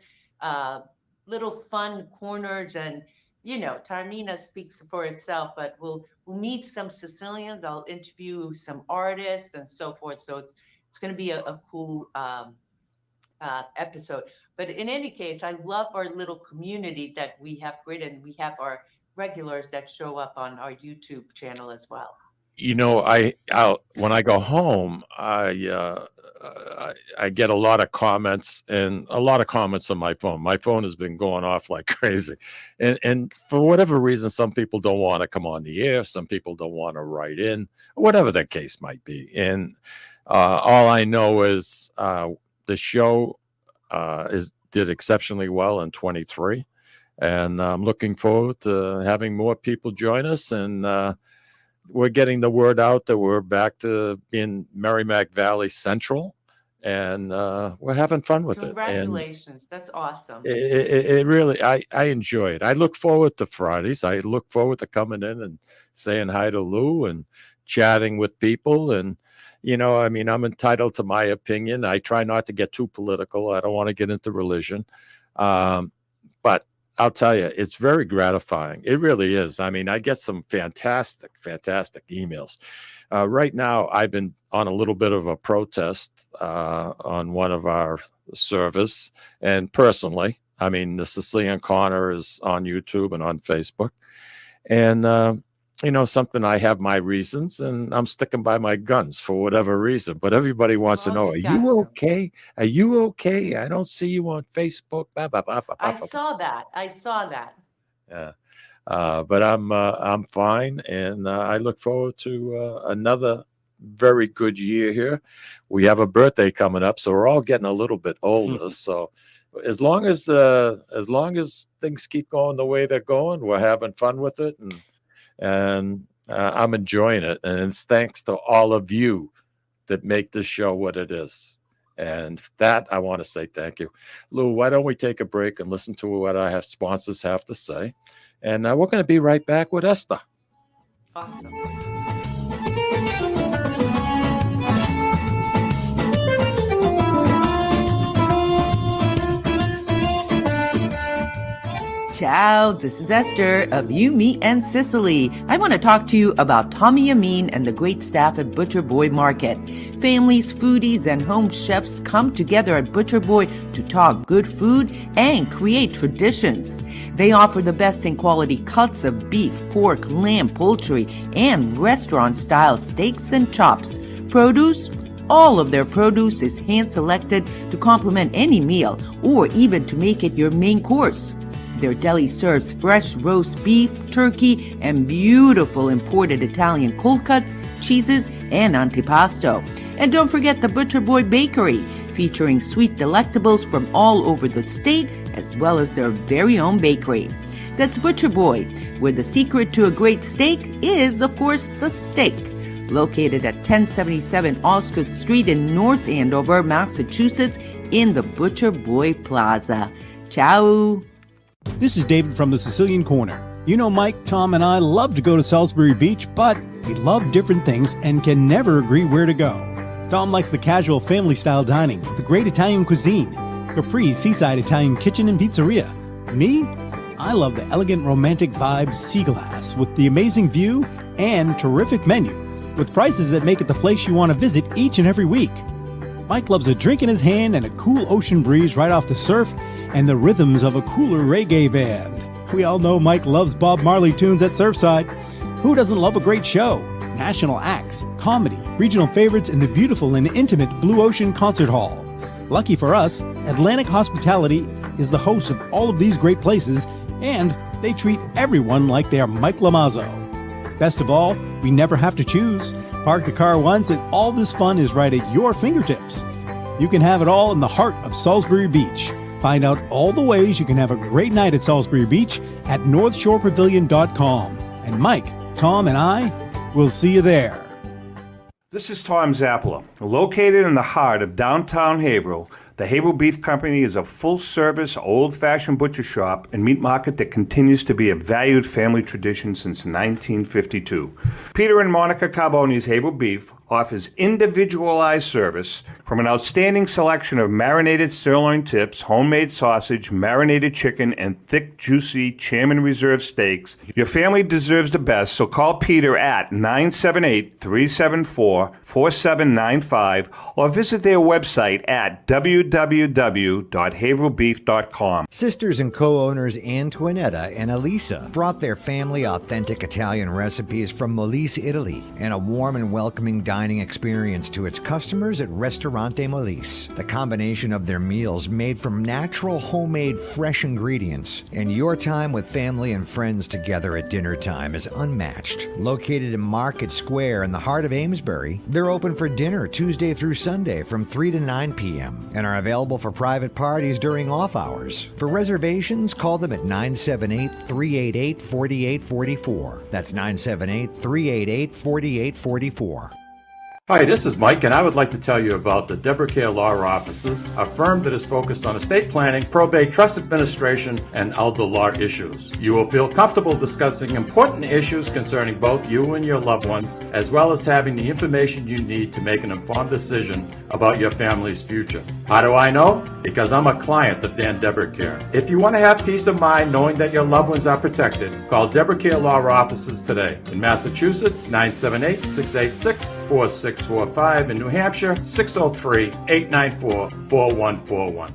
little fun corners, and Taormina speaks for itself, but we'll meet some Sicilians. I'll interview some artists and so forth. So it's going to be a cool episode. But in any case, I love our little community that we have created, and we have our regulars that show up on our YouTube channel as well. When I go home, I get a lot of comments and a lot of comments on my phone. My phone has been going off like crazy. And for whatever reason, some people don't want to come on the air. Some people don't want to write in, whatever the case might be. And all I know is the show did exceptionally well in 23. And I'm looking forward to having more people join us. And we're getting the word out that we're back to being Merrimack Valley Central, and we're having fun with it. Congratulations. That's awesome. It really, I enjoy it. I look forward to Fridays. I look forward to coming in and saying hi to Lou and chatting with people. And, I'm entitled to my opinion. I try not to get too political. I don't want to get into religion. But I'll tell you, it's very gratifying. It really is. I get some fantastic emails. Right now, I've been on a little bit of a protest on one of our servers. And personally, the Sicilian Corner is on YouTube and on Facebook. And, something, I have my reasons, and I'm sticking by my guns for whatever reason. But everybody wants to know, are you okay? Are you okay? I don't see you on Facebook. Blah, blah, blah, blah, I blah. saw that. Yeah. But I'm fine, and I look forward to another very good year here. We have a birthday coming up, so we're all getting a little bit older. So as long as things keep going the way they're going, we're having fun with it, and I'm enjoying it. And it's thanks to all of you that make this show what it is. And for that, I want to say thank you. Lou, why don't we take a break and listen to what our sponsors have to say? And we're going to be right back with Eszter. Awesome. Ciao, this is Eszter of You, Me, and Sicily. I want to talk to you about Tommy Amin and the great staff at Butcher Boy Market. Families, foodies, and home chefs come together at Butcher Boy to talk good food and create traditions. They offer the best in quality cuts of beef, pork, lamb, poultry, and restaurant-style steaks and chops. Produce? All of their produce is hand-selected to complement any meal or even to make it your main course. Their deli serves fresh roast beef, turkey, and beautiful imported Italian cold cuts, cheeses, and antipasto. And don't forget the Butcher Boy Bakery, featuring sweet delectables from all over the state, as well as their very own bakery. That's Butcher Boy, where the secret to a great steak is, of course, the steak. Located at 1077 Osgood Street in North Andover, Massachusetts, in the Butcher Boy Plaza. Ciao! This is David from the Sicilian Corner. You know, Mike, Tom, and I love to go to Salisbury Beach, but we love different things and can never agree where to go. Tom likes the casual family-style dining with the great Italian cuisine, Capri's seaside Italian kitchen and pizzeria. Me? I love the elegant romantic vibe Sea Glass with the amazing view and terrific menu, with prices that make it the place you want to visit each and every week. Mike loves a drink in his hand and a cool ocean breeze right off the surf and the rhythms of a cooler reggae band. We all know Mike loves Bob Marley tunes at Surfside. Who doesn't love a great show? National acts, comedy, regional favorites, and the beautiful and intimate Blue Ocean Concert Hall. Lucky for us, Atlantic Hospitality is the host of all of these great places, and they treat everyone like they are Mike Lamazzo. Best of all, we never have to choose. Park the car once and all this fun is right at your fingertips. You can have it all in the heart of Salisbury Beach. Find out all the ways you can have a great night at Salisbury Beach at northshorepavilion.com. And Mike, Tom, and I will see you there. This is Tom Zappala. Located in the heart of downtown Haverhill, the Haverhill Beef Company is a full-service, old-fashioned butcher shop and meat market that continues to be a valued family tradition since 1952. Peter and Monica Carboni's Haverhill Beef offers individualized service from an outstanding selection of marinated sirloin tips, homemade sausage, marinated chicken, and thick, juicy Chairman Reserve steaks. Your family deserves the best, so call Peter at 978-374-4795 or visit their website at www.haverhillbeef.com. Sisters and co-owners Antoinetta and Elisa brought their family authentic Italian recipes from Molise, Italy, and a warm and welcoming dining experience to its customers at Ristorante Molise. The combination of their meals made from natural, homemade, fresh ingredients, and your time with family and friends together at dinner time is unmatched. Located in Market Square in the heart of Amesbury, they're open for dinner Tuesday through Sunday from 3 to 9 p.m. and are available for private parties during off hours. For reservations, call them at 978-388-4844. That's 978-388-4844. Hi, this is Mike, and I would like to tell you about the Deborah Care Law Offices, a firm that is focused on estate planning, probate, trust administration, and elder law issues. You will feel comfortable discussing important issues concerning both you and your loved ones, as well as having the information you need to make an informed decision about your family's future. How do I know? Because I'm a client of Dan Deborah Care. If you want to have peace of mind knowing that your loved ones are protected, call Deborah Care Law Offices today. In Massachusetts, 978-686-4645. In New Hampshire, 603-894-4141.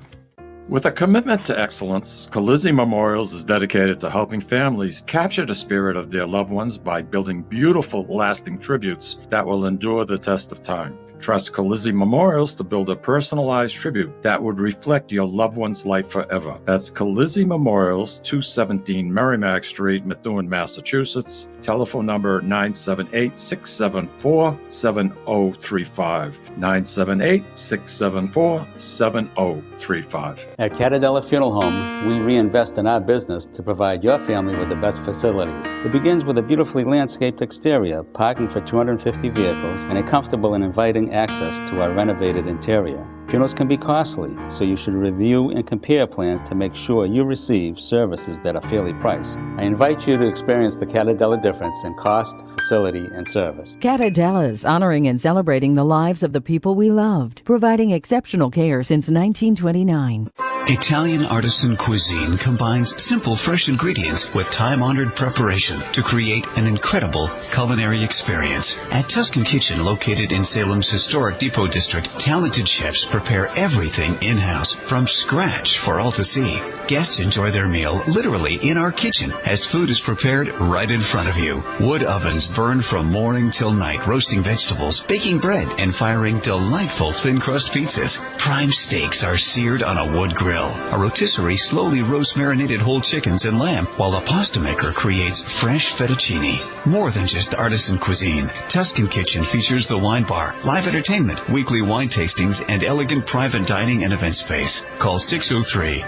With a commitment to excellence, Colizzi Memorials is dedicated to helping families capture the spirit of their loved ones by building beautiful, lasting tributes that will endure the test of time. Trust Colizzi Memorials to build a personalized tribute that would reflect your loved one's life forever. That's Colizzi Memorials, 217 Merrimack Street, Methuen, Massachusetts, Telephone number 978-674-7035. 978-674-7035. At Catadella Funeral Home, we reinvest in our business to provide your family with the best facilities. It begins with a beautifully landscaped exterior, parking for 250 vehicles, and a comfortable and inviting access to our renovated interior. Funerals can be costly, so you should review and compare plans to make sure you receive services that are fairly priced. I invite you to experience the Catadella difference in cost, facility, and service. Catadella's honoring and celebrating the lives of the people we loved, providing exceptional care since 1929. Italian artisan cuisine combines simple, fresh ingredients with time-honored preparation to create an incredible culinary experience. At Tuscan Kitchen, located in Salem's historic Depot District, talented chefs prepare everything in-house from scratch for all to see. Guests enjoy their meal literally in our kitchen as food is prepared right in front of you. Wood ovens burn from morning till night, roasting vegetables, baking bread, and firing delightful thin-crust pizzas. Prime steaks are seared on a wood grill. A rotisserie slowly roasts marinated whole chickens and lamb, while a pasta maker creates fresh fettuccine. More than just artisan cuisine, Tuscan Kitchen features the wine bar, live entertainment, weekly wine tastings, and elegant private dining and event space. Call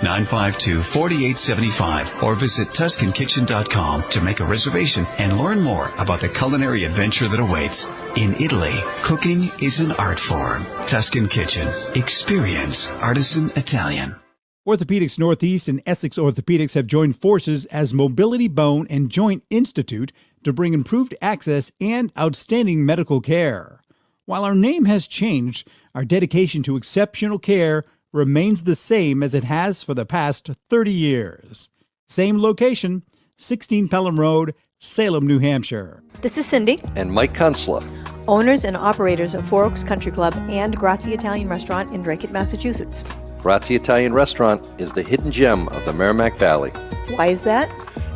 603-952-4875 or visit TuscanKitchen.com to make a reservation and learn more about the culinary adventure that awaits. In Italy, cooking is an art form. Tuscan Kitchen. Experience artisan Italian. Orthopedics Northeast and Essex Orthopedics have joined forces as Mobility Bone and Joint Institute to bring improved access and outstanding medical care. While our name has changed, our dedication to exceptional care remains the same as it has for the past 30 years. Same location, 16 Pelham Road, Salem, New Hampshire. This is Cindy, And Mike Kunstler. owners and operators of Four Oaks Country Club and Grazie Italian Restaurant in Drake, Massachusetts. Grazie Italian Restaurant is the hidden gem of the Merrimack Valley. Why is that?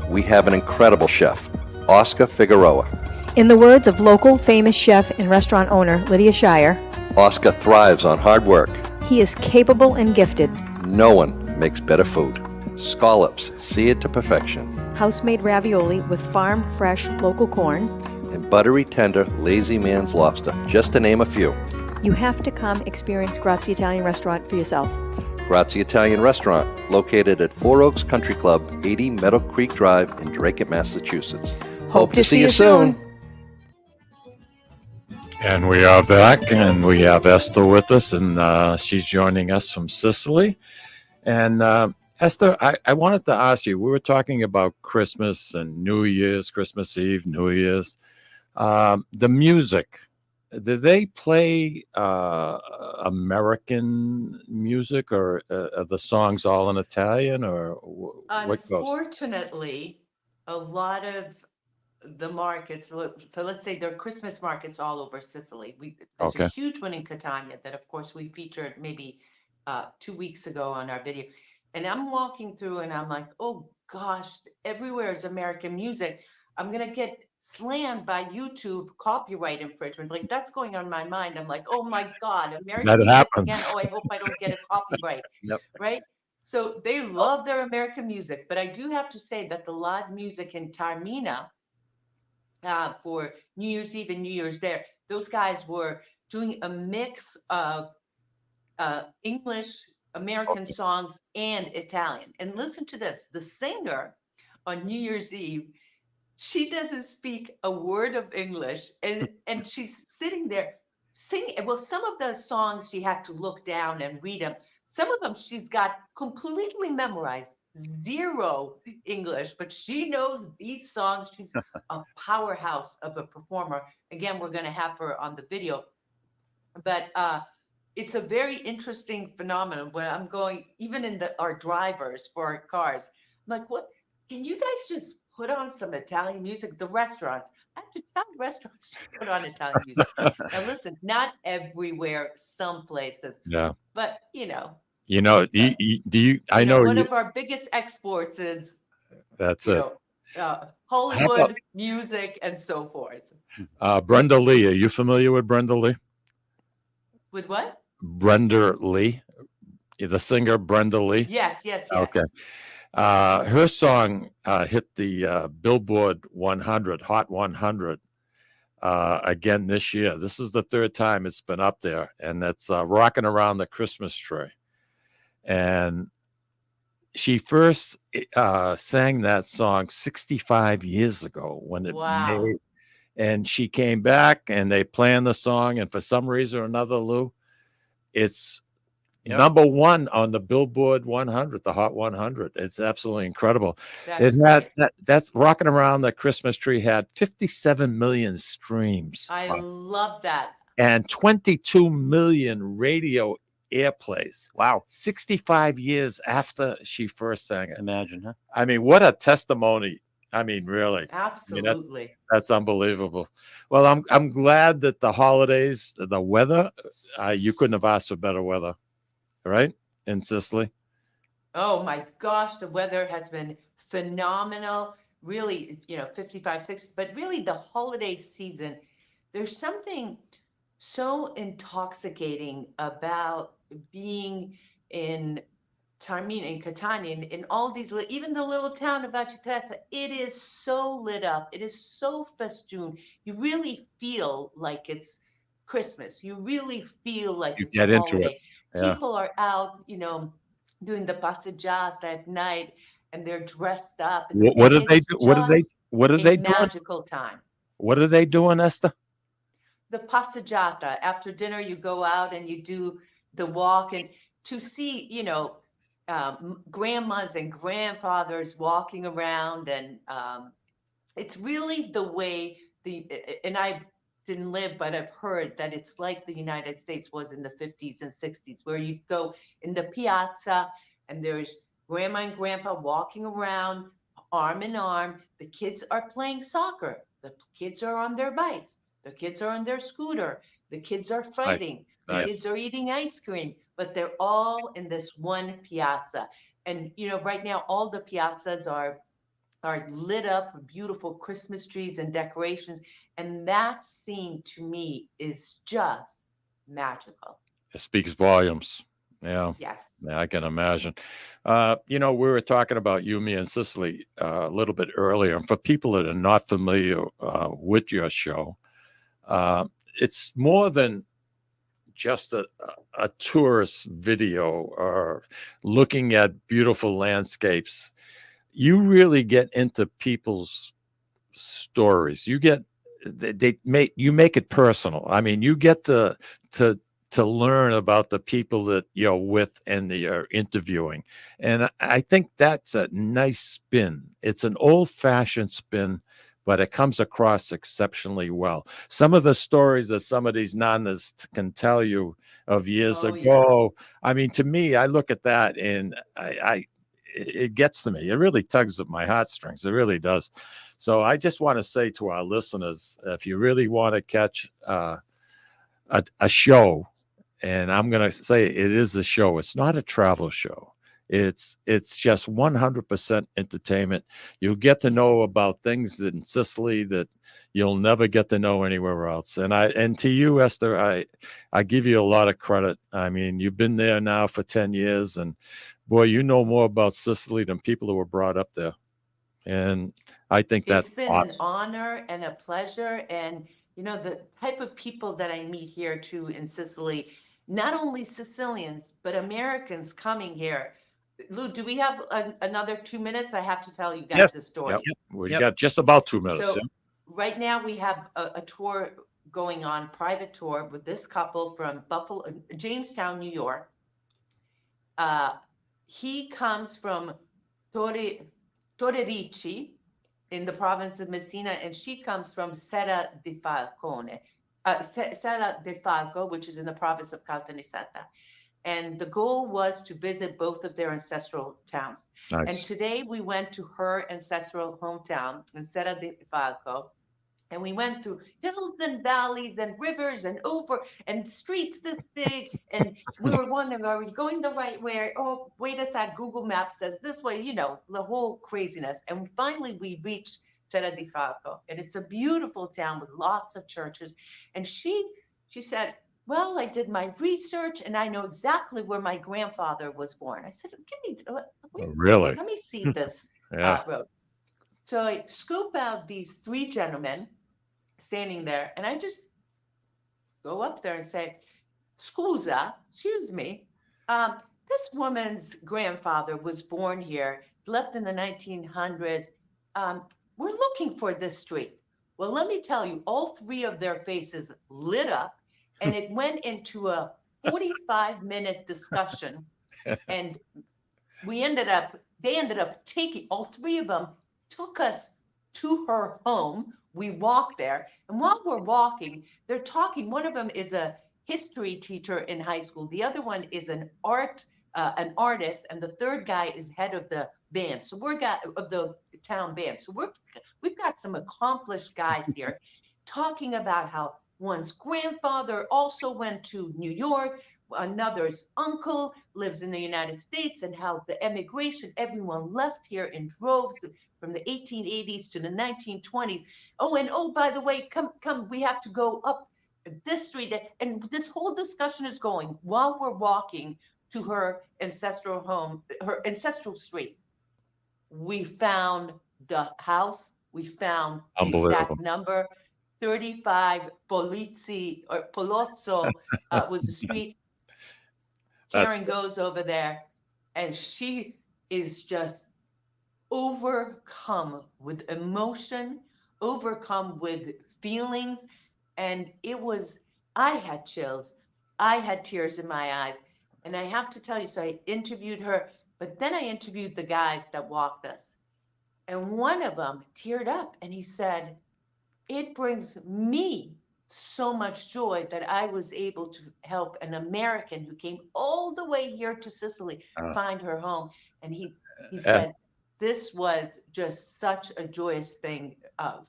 We have an incredible chef, Oscar Figueroa. In the words of local famous chef and restaurant owner Lydia Shire, Oscar thrives on hard work. he is capable and gifted. No one makes better food. Scallops, seared to perfection. House-made ravioli with farm-fresh local corn. And buttery, tender, lazy man's lobster, just to name a few. You have to come experience Grazie Italian Restaurant for yourself. Grazie Italian Restaurant, located at Four Oaks Country Club, 80 Meadow Creek Drive in Drake, Massachusetts. Hope to see you soon. And we are back, and we have Esther with us, and she's joining us from Sicily. And Esther, I wanted to ask you, we were talking about Christmas and New Year's, Christmas Eve, New Year's. The music, did they play American music, or are the songs all in Italian, or what goes? Unfortunately, a lot of the markets, so let's say there are Christmas markets all over Sicily. There's a huge one in Catania that, of course, we featured maybe 2 weeks ago on our video. And I'm walking through and I'm like, oh gosh, everywhere is American music. I'm going to get slammed by YouTube copyright infringement. Like, that's going on in my mind. I'm like, oh my God, American That music happens. again. Oh, I hope I don't get a copyright. Yep. Right? So they love their American music. But I do have to say that the live music in Taormina for New Year's Eve and New Year's there, those guys were doing a mix of English, American songs, and Italian. And listen to this. The singer on New Year's Eve, she doesn't speak a word of English, and she's sitting there singing. Well, some of the songs she had to look down and read them. Some of them she's got completely memorized, zero English, but she knows these songs. She's a powerhouse of a performer. Again, we're going to have her on the video. But it's a very interesting phenomenon when I'm going, even in our drivers for our cars. I'm like, what? Can you guys just put on some Italian music? The restaurants, I have to tell the restaurants to put on Italian music. Now, listen, not everywhere, some places. Yeah. But, you know. You know, do you? I know one of our biggest exports is. That's it. Hollywood music and so forth. Brenda Lee, are you familiar with Brenda Lee? With what? Brenda Lee, the singer Brenda Lee. Yes. Okay. Her song hit the Billboard 100, Hot 100 again this year. This is the third time it's been up there, and it's Rocking Around the Christmas Tree. And she first sang that song 65 years ago when it made, and she came back and they planned the song, and for some reason or another, Lou, it's number one on the Billboard 100, the Hot 100. It's absolutely incredible. That's Rocking Around the Christmas Tree had 57 million streams. I love that. And 22 million radio airplays. Wow. 65 years after she first sang it. Imagine, huh? I mean, what a testimony. I mean, really. Absolutely. I mean, that's unbelievable. Well, I'm glad that the holidays, the weather, you couldn't have asked for better weather, right? In Sicily. Oh my gosh, the weather has been phenomenal. Really, 55, 60, but really the holiday season, there's something so intoxicating about being in Taormina and Catania, in all these, even the little town of Aciprezza, it is so lit up. It is so festooned. You really feel like it's Christmas. You really feel like it's get a into holiday. it. Yeah. People are out, doing the passeggiata at night, and they're dressed up. And What do they it's do? What are they doing? magical time. What are they doing, Esther? The passeggiata. After dinner, you go out and you do the walk, and to see, grandmas and grandfathers walking around, and it's really the way and I didn't live, but I've heard that it's like the United States was in the 50s and 60s, where you go in the piazza and there's grandma and grandpa walking around arm in arm. The kids are playing soccer. The kids are on their bikes. The kids are on their scooter. The kids are fighting. Nice. The kids are eating ice cream, but they're all in this one piazza. And, right now, all the piazzas are lit up with beautiful Christmas trees and decorations. And that scene to me is just magical. It speaks volumes. Yeah. Yes. Yeah, I can imagine. We were talking about you, me, and Sicily a little bit earlier. And for people that are not familiar with your show, it's more than just a tourist video or looking at beautiful landscapes. You really get into people's stories. You make it personal. I mean, you get to learn about the people that you're with and that you're interviewing. And I think that's a nice spin. It's an old-fashioned spin, but it comes across exceptionally well. Some of the stories that some of these nanas can tell you of years ago, I mean, to me, I look at that and it gets to me. It really tugs at my heartstrings. It really does. So I just want to say to our listeners, if you really want to catch a show, and I'm going to say it is a show. It's not a travel show. It's just 100% entertainment. You'll get to know about things in Sicily that you'll never get to know anywhere else. And to you, Esther, I give you a lot of credit. I mean, you've been there now for 10 years, and boy, you know more about Sicily than people who were brought up there. And I think that's awesome. It's been an honor and a pleasure. And, the type of people that I meet here too in Sicily, not only Sicilians, but Americans coming here. Lou, do we have another 2 minutes? I have to tell you guys the story. Yep. We got just about 2 minutes. So right now we have a tour going on, private tour with this couple from Jamestown, New York. He comes from Torrerici in the province of Messina, and she comes from Serra di Falco, which is in the province of Caltanissetta. And the goal was to visit both of their ancestral towns. Nice. And today we went to her ancestral hometown in Serra di Falco. And we went through hills and valleys and rivers and streets this big. And we were wondering, are we going the right way? Oh, wait a sec, Google Maps says this way, the whole craziness. And finally we reached Serra di Falco. And it's a beautiful town with lots of churches. And she said, well, I did my research and I know exactly where my grandfather was born. I said, give me, Really? let me see this Yeah. road. So I scoop out these three gentlemen standing there, and I just go up there and say, Scusa, excuse me, this woman's grandfather was born here, left in the 1900s. We're looking for this street. Well, let me tell you, all three of their faces lit up, and it went into a 45-minute discussion. And they ended up taking, all three of them took us to her home. We walked there. And while we're walking, they're talking. One of them is a history teacher in high school. The other one is an artist. And the third guy is head of the band. So of the town band. So we've got some accomplished guys here talking about how one's grandfather also went to New York, another's uncle lives in the United States, and how the emigration, everyone left here in droves from the 1880s to the 1920s. Oh, by the way, come, we have to go up this street. And this whole discussion is going while we're walking to her ancestral home, her ancestral street. We found the house, we found the exact number. 35 Polizzi or Polozzo was the street. Karen goes over there and she is just overcome with emotion, overcome with feelings. And I had chills. I had tears in my eyes. And I have to tell you, so I interviewed her, but then I interviewed the guys that walked us. And one of them teared up and he said, it brings me so much joy that I was able to help an American who came all the way here to Sicily find her home. And he said, this was just such a joyous thing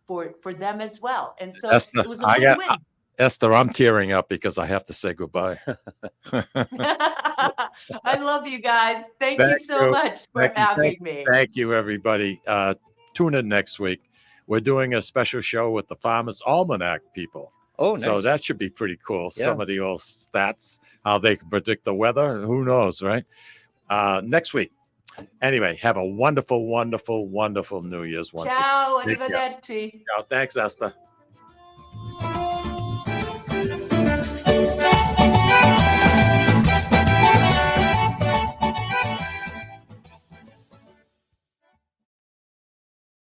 for them as well. And so Esther, it was a win-win. Esther, I'm tearing up because I have to say goodbye. I love you guys. Thank you so much for having me. Thank you, everybody. Tune in next week. We're doing a special show with the Farmers Almanac people. Oh, nice. So that should be pretty cool. Yeah. Some of the old stats, how they can predict the weather. Who knows, right? Next week. Anyway, have a wonderful, wonderful, wonderful New Year's once again. Ciao, arrivederci. Ciao. Thanks, Esther.